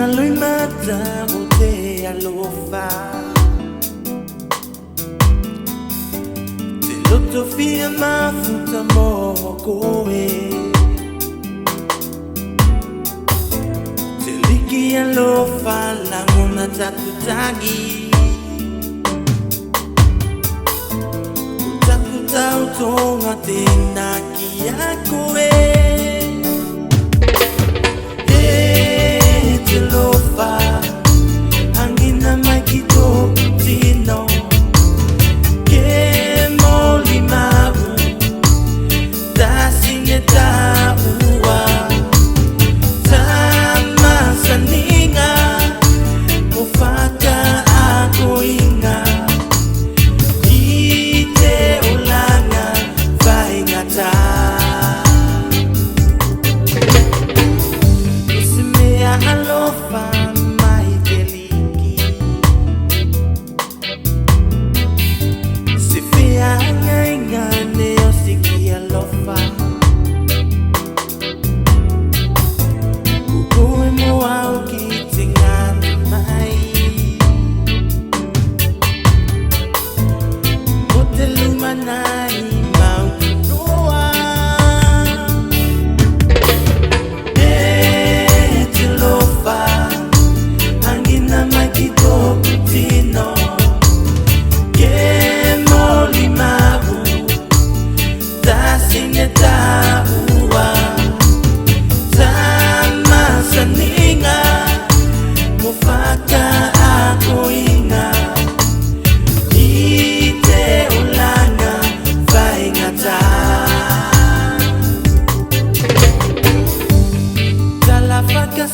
na lui mata o te alofa te loto fia mafuta mo koe te liki alofa langona tatu tagi utaku tau tonga te naki a koe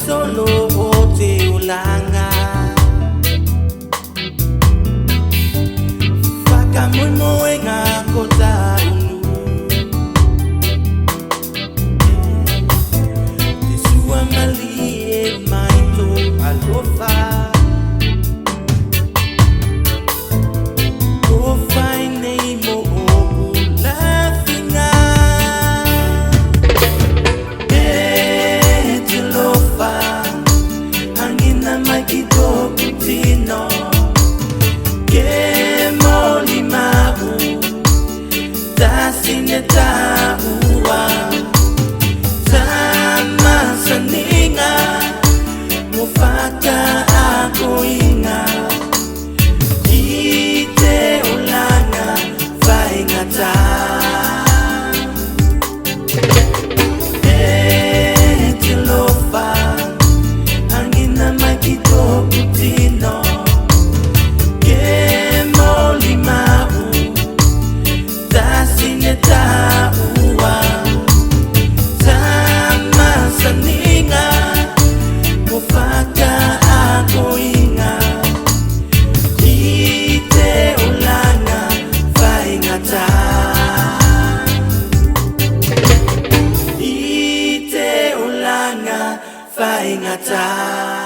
solo o te ulanga Faka muy moenga kota unu Te sua mali e maito alofa Ko fai nei mo oku lafinga Fai ngata